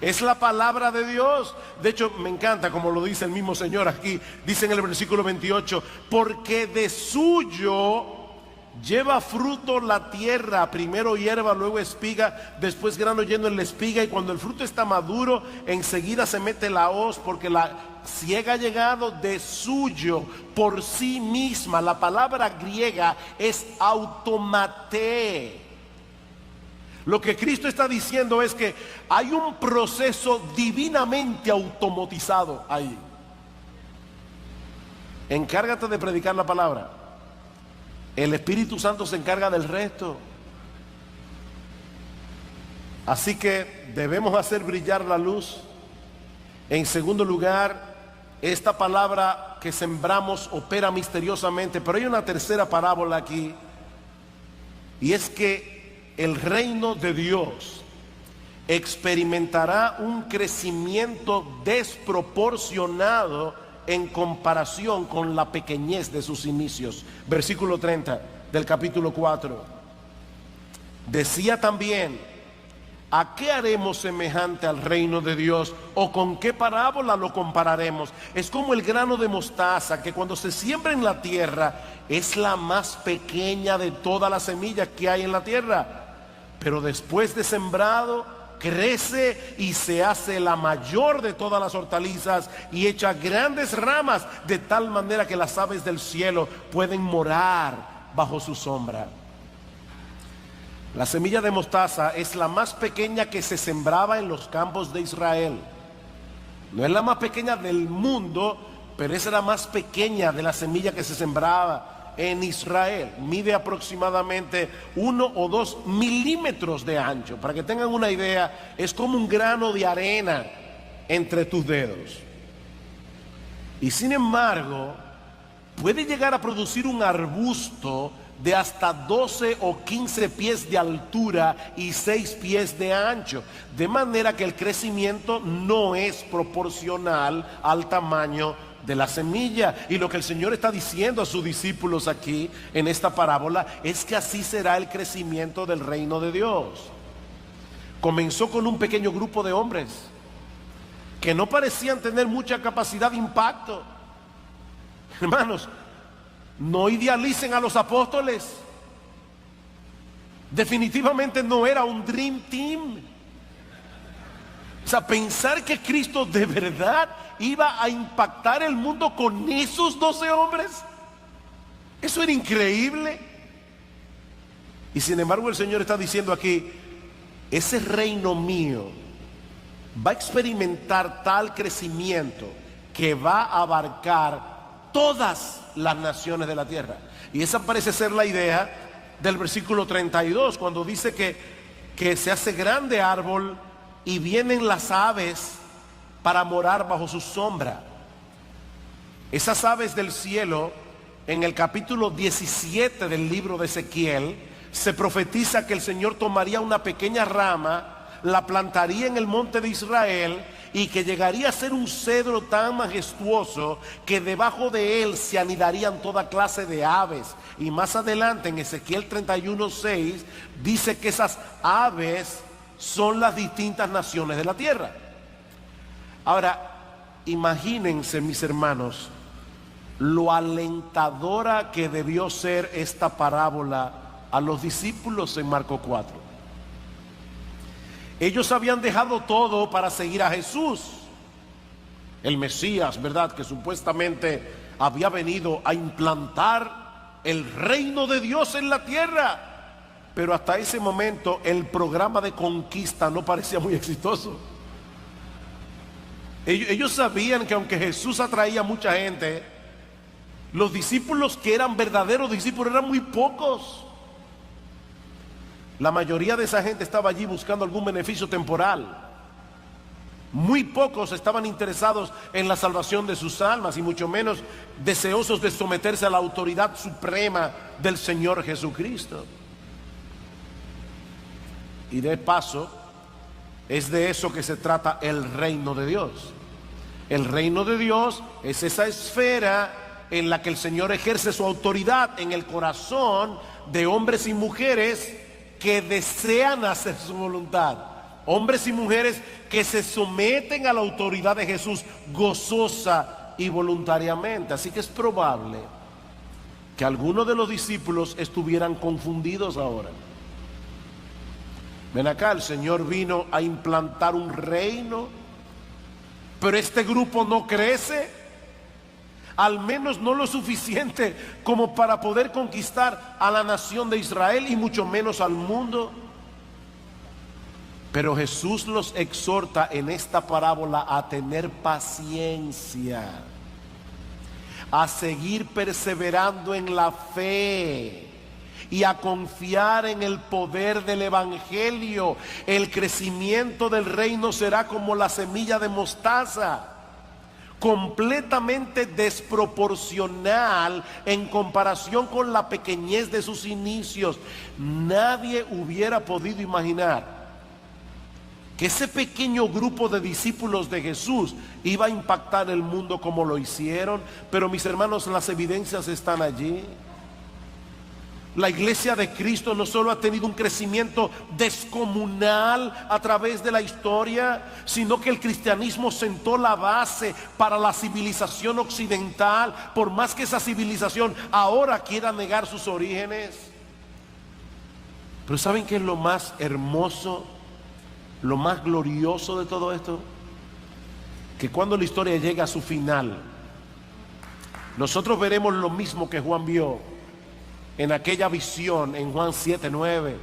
Es la palabra de Dios. De hecho, me encanta como lo dice el mismo Señor aquí. Dice en el versículo 28, porque de suyo lleva fruto la tierra, primero hierba, luego espiga, después grano lleno en la espiga, y cuando el fruto está maduro, enseguida se mete la hoz, porque la siega ha llegado de suyo, por sí misma. La palabra griega es automate. Lo que Cristo está diciendo es que hay un proceso divinamente automatizado ahí. Encárgate de predicar la palabra. El Espíritu Santo se encarga del resto. Así que debemos hacer brillar la luz. En segundo lugar, esta palabra que sembramos opera misteriosamente. Pero hay una tercera parábola aquí, y es que el reino de Dios experimentará un crecimiento desproporcionado en comparación con la pequeñez de sus inicios. Versículo 30 del capítulo 4. Decía también: ¿a qué haremos semejante al reino de Dios? ¿O con qué parábola lo compararemos? Es como el grano de mostaza, que cuando se siembra en la tierra es la más pequeña de todas las semillas que hay en la tierra, pero después de sembrado crece y se hace la mayor de todas las hortalizas y echa grandes ramas, de tal manera que las aves del cielo pueden morar bajo su sombra. La semilla de mostaza es la más pequeña que se sembraba en los campos de Israel. No es la más pequeña del mundo, pero es la más pequeña de la semilla que se sembraba en Israel. Mide aproximadamente 1 o 2 milímetros de ancho. Para que tengan una idea, es como un grano de arena entre tus dedos. Y sin embargo, puede llegar a producir un arbusto de hasta 12 o 15 pies de altura y 6 pies de ancho, de manera que el crecimiento no es proporcional al tamaño de la semilla. Y lo que el Señor está diciendo a sus discípulos aquí en esta parábola es que así será el crecimiento del reino de Dios. Comenzó con un pequeño grupo de hombres que no parecían tener mucha capacidad de impacto. Hermanos, no idealicen a los apóstoles. Definitivamente no era un dream team. O sea, pensar que Cristo de verdad iba a impactar el mundo con esos 12 hombres, eso era increíble. Y sin embargo el Señor está diciendo aquí: ese reino mío va a experimentar tal crecimiento que va a abarcar todas las naciones de la tierra. Y esa parece ser la idea del versículo 32, cuando dice que se hace grande árbol y vienen las aves para morar bajo su sombra. Esas aves del cielo, en el capítulo 17 del libro de Ezequiel, se profetiza que el Señor tomaría una pequeña rama, la plantaría en el monte de Israel, y que llegaría a ser un cedro tan majestuoso que debajo de él se anidarían toda clase de aves. Y más adelante en Ezequiel 31:6 dice que esas aves son las distintas naciones de la tierra. Ahora, imagínense, mis hermanos, lo alentadora que debió ser esta parábola a los discípulos en Marcos 4. Ellos habían dejado todo para seguir a Jesús, el Mesías, ¿verdad?, que supuestamente había venido a implantar el reino de Dios en la tierra. Pero hasta ese momento el programa de conquista no parecía muy exitoso. Ellos sabían que aunque Jesús atraía mucha gente, los discípulos que eran verdaderos discípulos eran muy pocos. La mayoría de esa gente estaba allí buscando algún beneficio temporal. Muy pocos estaban interesados en la salvación de sus almas y mucho menos deseosos de someterse a la autoridad suprema del Señor Jesucristo. Y de paso, es de eso que se trata el reino de Dios. El reino de Dios es esa esfera en la que el Señor ejerce su autoridad en el corazón de hombres y mujeres que desean hacer su voluntad. Hombres y mujeres que se someten a la autoridad de Jesús gozosa y voluntariamente. Así que es probable que algunos de los discípulos estuvieran confundidos ahora. Ven acá, el Señor vino a implantar un reino, pero este grupo no crece, al menos no lo suficiente como para poder conquistar a la nación de Israel y mucho menos al mundo. Pero Jesús los exhorta en esta parábola a tener paciencia, a seguir perseverando en la fe y a confiar en el poder del Evangelio. El crecimiento del reino será como la semilla de mostaza, completamente desproporcional en comparación con la pequeñez de sus inicios. Nadie hubiera podido imaginar que ese pequeño grupo de discípulos de Jesús iba a impactar el mundo como lo hicieron. Pero mis hermanos, las evidencias están allí. La iglesia de Cristo no solo ha tenido un crecimiento descomunal a través de la historia, sino que el cristianismo sentó la base para la civilización occidental, por más que esa civilización ahora quiera negar sus orígenes. Pero ¿saben qué es lo más hermoso, lo más glorioso de todo esto? Que cuando la historia llegue a su final, nosotros veremos lo mismo que Juan vio en aquella visión en Juan 7:9,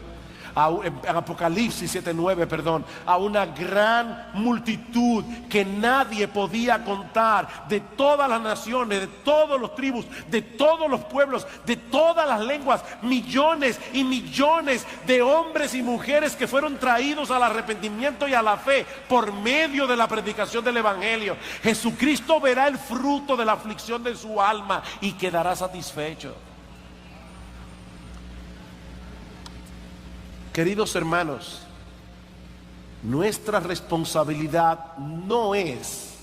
en Apocalipsis 7:9, perdón, a una gran multitud que nadie podía contar, de todas las naciones, de todas las tribus, de todos los pueblos, de todas las lenguas, millones y millones de hombres y mujeres que fueron traídos al arrepentimiento y a la fe por medio de la predicación del Evangelio. Jesucristo verá el fruto de la aflicción de su alma y quedará satisfecho. Queridos hermanos, nuestra responsabilidad no es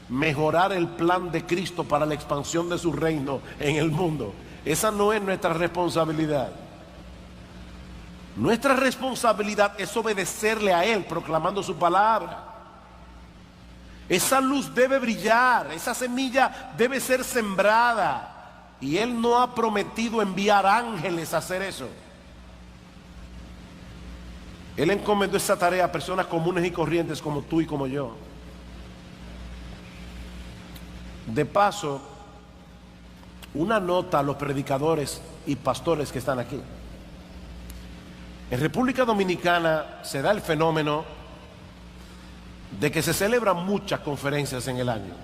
mejorar el plan de Cristo para la expansión de su reino en el mundo. Esa no es nuestra responsabilidad. Nuestra responsabilidad es obedecerle a Él, proclamando su palabra. Esa luz debe brillar, esa semilla debe ser sembrada, y Él no ha prometido enviar ángeles a hacer eso. Él encomendó esa tarea a personas comunes y corrientes como tú y como yo. De paso, una nota a los predicadores y pastores que están aquí. En República Dominicana se da el fenómeno de que se celebran muchas conferencias en el año.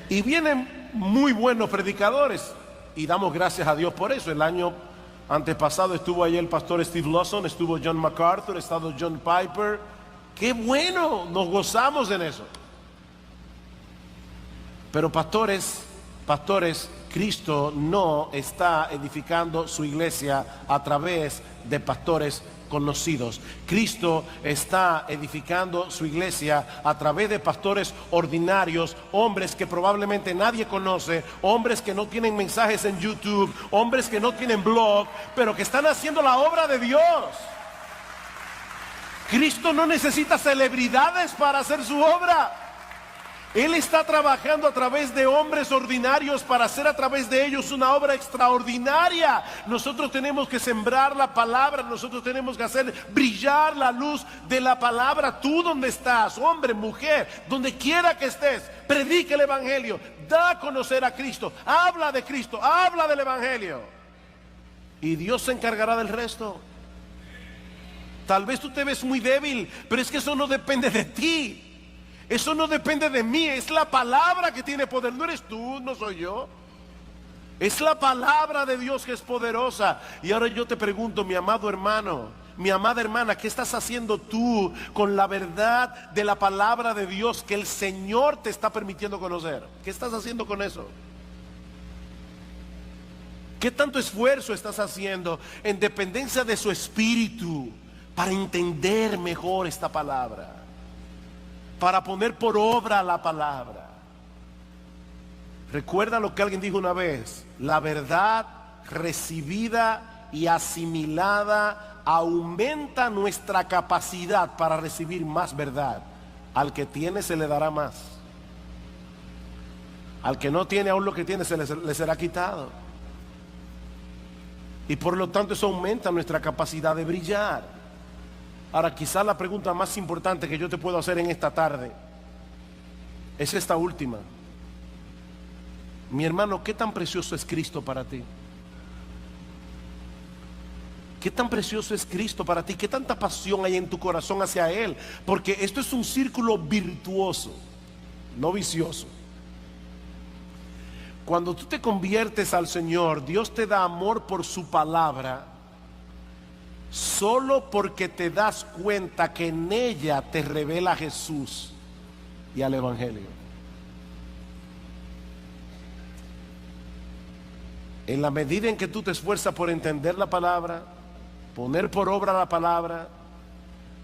Y vienen muy buenos predicadores y damos gracias a Dios por eso. El año antepasado estuvo allí el pastor Steve Lawson, estuvo John MacArthur, ha estado John Piper. ¡Qué bueno! Nos gozamos en eso. Pero pastores, Cristo no está edificando su iglesia a través de pastores conocidos. Cristo está edificando su iglesia a través de pastores ordinarios, hombres que probablemente nadie conoce, hombres que no tienen mensajes en YouTube, hombres que no tienen blog, pero que están haciendo la obra de Dios. Cristo no necesita celebridades para hacer su obra. Él está trabajando a través de hombres ordinarios para hacer a través de ellos una obra extraordinaria. Nosotros tenemos que sembrar la palabra, nosotros tenemos que hacer brillar la luz de la palabra. Tú donde estás, hombre, mujer, donde quiera que estés, predica el Evangelio, da a conocer a Cristo, habla de Cristo, habla del Evangelio. Y Dios se encargará del resto. Tal vez tú te ves muy débil, pero es que eso no depende de ti. Eso no depende de mí, es la palabra que tiene poder. No eres tú, no soy yo. Es la palabra de Dios que es poderosa. Y ahora yo te pregunto, mi amado hermano, Mi amada hermana, ¿qué estás haciendo tú con la verdad de la palabra de Dios que el Señor te está permitiendo conocer? ¿Qué estás haciendo con eso? ¿Qué tanto esfuerzo estás haciendo en dependencia de su espíritu para entender mejor esta palabra? Para poner por obra la palabra. Recuerda lo que alguien dijo una vez: la verdad recibida y asimilada aumenta nuestra capacidad para recibir más verdad. Al que tiene se le dará más. Al que no tiene aún lo que tiene le será quitado. Y por lo tanto eso aumenta nuestra capacidad de brillar. Ahora, quizás la pregunta más importante que yo te puedo hacer en esta tarde es esta última. Mi hermano, ¿qué tan precioso es Cristo para ti? ¿Qué tan precioso es Cristo para ti? ¿Qué tanta pasión hay en tu corazón hacia Él? Porque esto es un círculo virtuoso, no vicioso. Cuando tú te conviertes al Señor, Dios te da amor por su palabra, solo porque te das cuenta que en ella te revela a Jesús y al Evangelio. En la medida en que tú te esfuerzas por entender la palabra, poner por obra la palabra,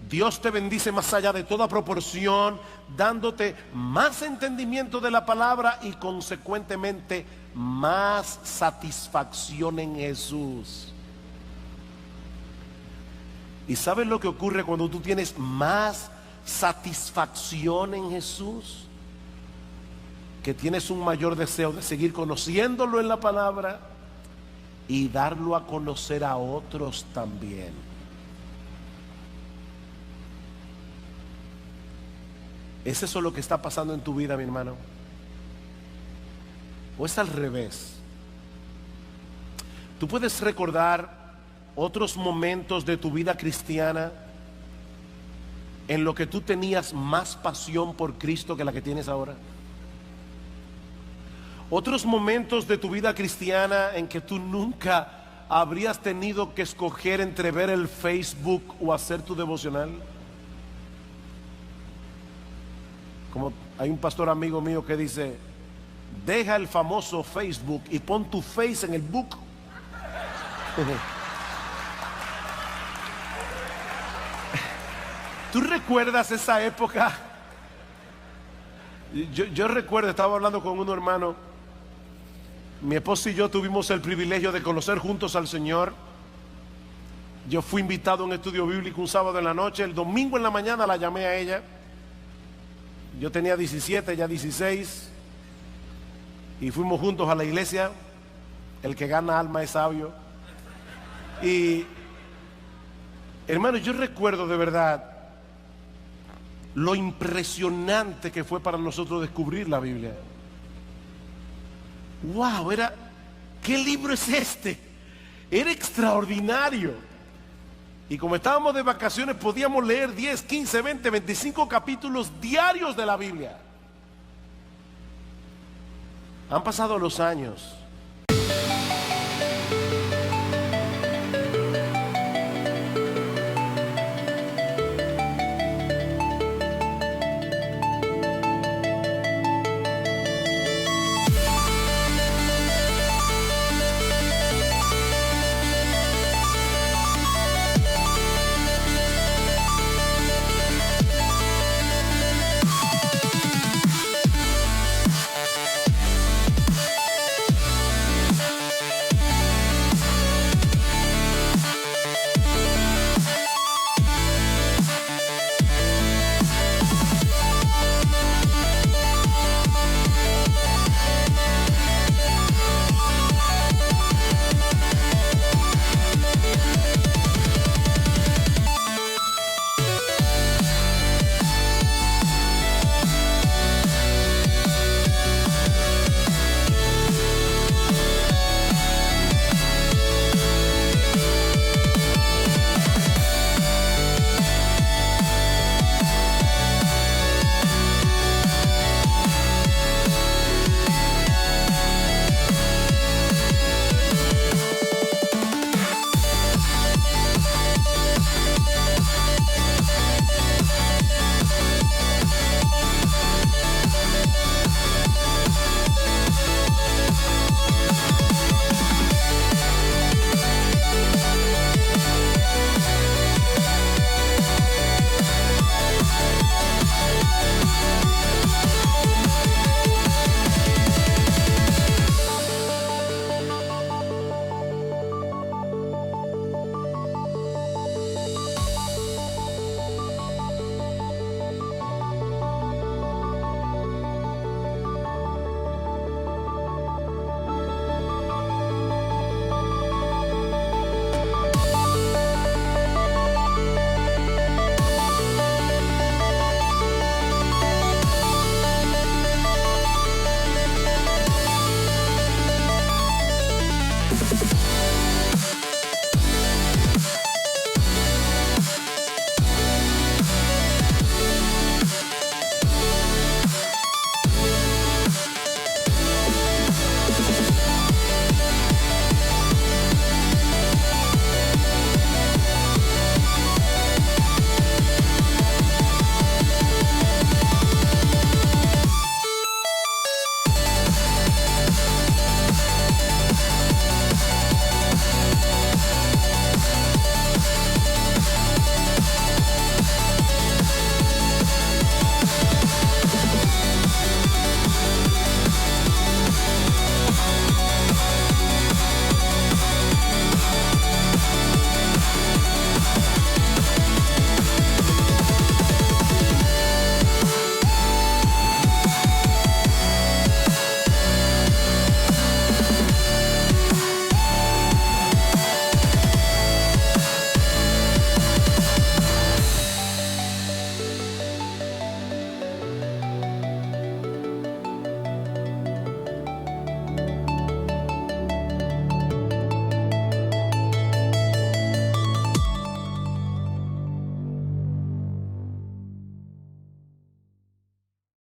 Dios te bendice más allá de toda proporción, dándote más entendimiento de la palabra y consecuentemente más satisfacción en Jesús. ¿Y sabes lo que ocurre cuando tú tienes más satisfacción en Jesús? Que tienes un mayor deseo de seguir conociéndolo en la palabra y darlo a conocer a otros también. ¿Es eso lo que está pasando en tu vida, mi hermano? ¿O es al revés? Tú puedes recordar otros momentos de tu vida cristiana en lo que tú tenías más pasión por Cristo que la que tienes ahora. Otros momentos de tu vida cristiana en que tú nunca habrías tenido que escoger entre ver el Facebook o hacer tu devocional. Como hay un pastor amigo mío que dice: deja el famoso Facebook y pon tu face en el book. ¿Tú recuerdas esa época? Yo recuerdo, estaba hablando con un hermano. Mi esposa y yo tuvimos el privilegio de conocer juntos al Señor. Yo fui invitado a un estudio bíblico un sábado en la noche. El domingo en la mañana la llamé a ella. Yo tenía 17, ella 16. Y fuimos juntos a la iglesia. El que gana alma es sabio. Y hermano, yo recuerdo de verdad lo impresionante que fue para nosotros descubrir la Biblia. Wow, ¿qué libro es este? Era extraordinario. Y como estábamos de vacaciones, podíamos leer 10, 15, 20, 25 capítulos diarios de la Biblia. Han pasado los años